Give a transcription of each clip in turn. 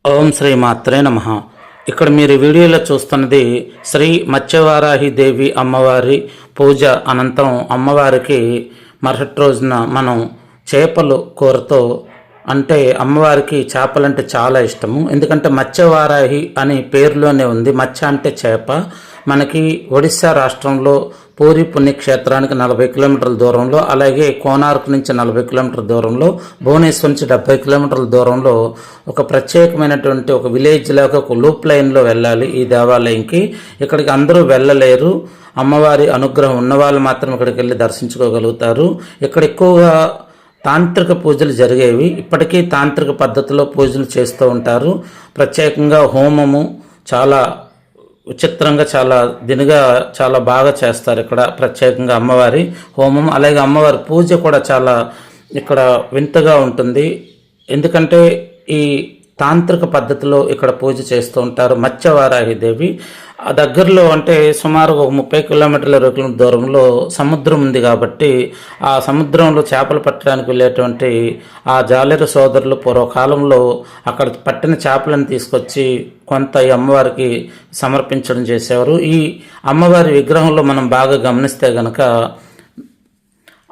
ఓం శ్రీ మాత్రే నమః. ఇక్కడ మీరు వీడియోలో చూస్తున్నది శ్రీ మత్స్యవారాహి దేవి అమ్మవారి పూజ అనంతరం అమ్మవారికి మరుసటి రోజున మనం చేపలు కూరతో, అంటే అమ్మవారికి చేపలంటే చాలా ఇష్టము. ఎందుకంటే మత్స్యవారాహి అని పేరులోనే ఉంది. మత్స్య అంటే చేప. మనకి ఒడిశా రాష్ట్రంలో పూరి పుణ్యక్షేత్రానికి 40 కిలోమీటర్ల దూరంలో, అలాగే కోనార్క్ నుంచి 40 కిలోమీటర్ల దూరంలో, భువనేశ్వర్ నుంచి 70 కిలోమీటర్ల దూరంలో ఒక ప్రత్యేకమైనటువంటి ఒక విలేజ్ లాగా ఒక లూప్ లైన్లో వెళ్ళాలి ఈ దేవాలయంకి. ఇక్కడికి అందరూ వెళ్ళలేరు. అమ్మవారి అనుగ్రహం ఉన్నవాళ్ళు మాత్రం ఇక్కడికి వెళ్ళి దర్శించుకోగలుగుతారు. ఇక్కడ ఎక్కువగా తాంత్రిక పూజలు జరిగేవి. ఇప్పటికీ తాంత్రిక పద్ధతిలో పూజలు చేస్తూ ఉంటారు. ప్రత్యేకంగా హోమము చాలా విచిత్రంగా, చాలా దినిగా, చాలా బాగా చేస్తారు ఇక్కడ. ప్రత్యేకంగా అమ్మవారి హోమం, అలాగే అమ్మవారి పూజ కూడా చాలా ఇక్కడ వింతగా ఉంటుంది. ఎందుకంటే ఈ తాంత్రిక పద్ధతిలో ఇక్కడ పూజ చేస్తూ ఉంటారు. మత్స్యవారాహి దేవి ఆ దగ్గరలో, అంటే సుమారు ఒక 30 కిలోమీటర్ల 20 కిలోమీటర్ల దూరంలో సముద్రం ఉంది. కాబట్టి ఆ సముద్రంలో చేపలు పట్టడానికి వెళ్ళేటువంటి ఆ జాలెరు సోదరులు పూర్వకాలంలో అక్కడ పట్టిన చేపలను తీసుకొచ్చి కొంత ఈ అమ్మవారికి సమర్పించడం చేసేవారు. ఈ అమ్మవారి విగ్రహంలో మనం బాగా గమనిస్తే గనక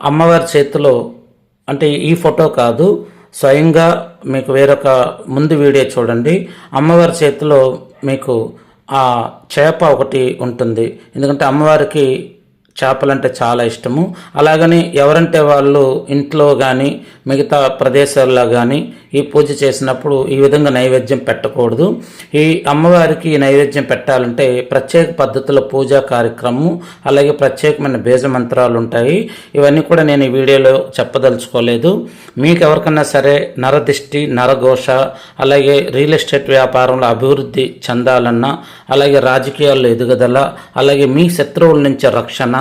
అమ్మవారి చేతిలో, అంటే ఈ ఫోటో కాదు, స్వయంగా మీకు వేరొక ముందు వీడియో చూడండి. అమ్మవారి చేతిలో మీకు ఆ చేప ఒకటి ఉంటుంది. ఎందుకంటే అమ్మవారికి చేపలంటే చాలా ఇష్టము. అలాగని ఎవరంటే వాళ్ళు ఇంట్లో కానీ మిగతా ప్రదేశాల్లో కానీ ఈ పూజ చేసినప్పుడు ఈ విధంగా నైవేద్యం పెట్టకూడదు. ఈ అమ్మవారికి నైవేద్యం పెట్టాలంటే ప్రత్యేక పద్ధతిలో పూజా కార్యక్రమం, అలాగే ప్రత్యేకమైన బీజ మంత్రాలు ఉంటాయి. ఇవన్నీ కూడా నేను ఈ వీడియోలో చెప్పదలుచుకోలేదు. మీకు ఎవరికన్నా సరే నరదిష్టి, నరఘోష, అలాగే రియల్ ఎస్టేట్ వ్యాపారంలో అభివృద్ధి చెందాలన్నా, అలాగే రాజకీయాల్లో ఎదుగుదల, అలాగే మీ శత్రువుల నుంచి రక్షణ,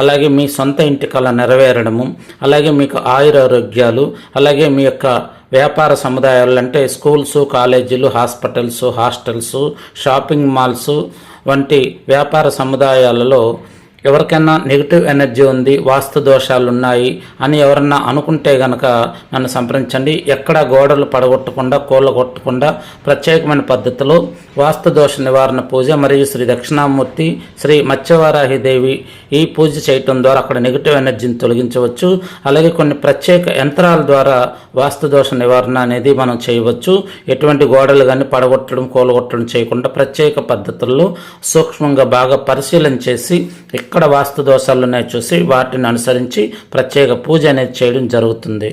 అలాగే మీ సొంత ఇంటి కళ నెరవేరడము, అలాగే మీకు ఆయురారోగ్యాలు, అలాగే మీ యొక్క వ్యాపార సముదాయాలు అంటే స్కూల్స్, కాలేజీలు, హాస్టల్స్, షాపింగ్ మాల్స్ వంటి వ్యాపార సముదాయాలలో ఎవరికైనా నెగిటివ్ ఎనర్జీ ఉంది, వాస్తు దోషాలు ఉన్నాయి అని ఎవరన్నా అనుకుంటే గనక నన్ను సంప్రదించండి. ఎక్కడ గోడలు పడగొట్టకుండా, కూలగొట్టకుండా ప్రత్యేకమైన పద్ధతిలో వాస్తు దోష నివారణ పూజ మరియు శ్రీ దక్షిణామూర్తి, శ్రీ మత్స్యవారాహి దేవి ఈ పూజ చేయటం ద్వారా అక్కడ నెగిటివ్ ఎనర్జీని తొలగించవచ్చు. అలాగే కొన్ని ప్రత్యేక యంత్రాల ద్వారా వాస్తు దోష నివారణ అనేది మనం చేయవచ్చు. ఎటువంటి గోడలు కానీ పడగొట్టడం, కూలగొట్టడం చేయకుండా ప్రత్యేక పద్ధతుల్లో సూక్ష్మంగా బాగా పరిశీలన చేసి ఎక్కడ వాస్తు దోషాలు ఉన్నాయో చూసి వాటిని అనుసరించి ప్రత్యేక పూజ అనేది చేయడం జరుగుతుంది.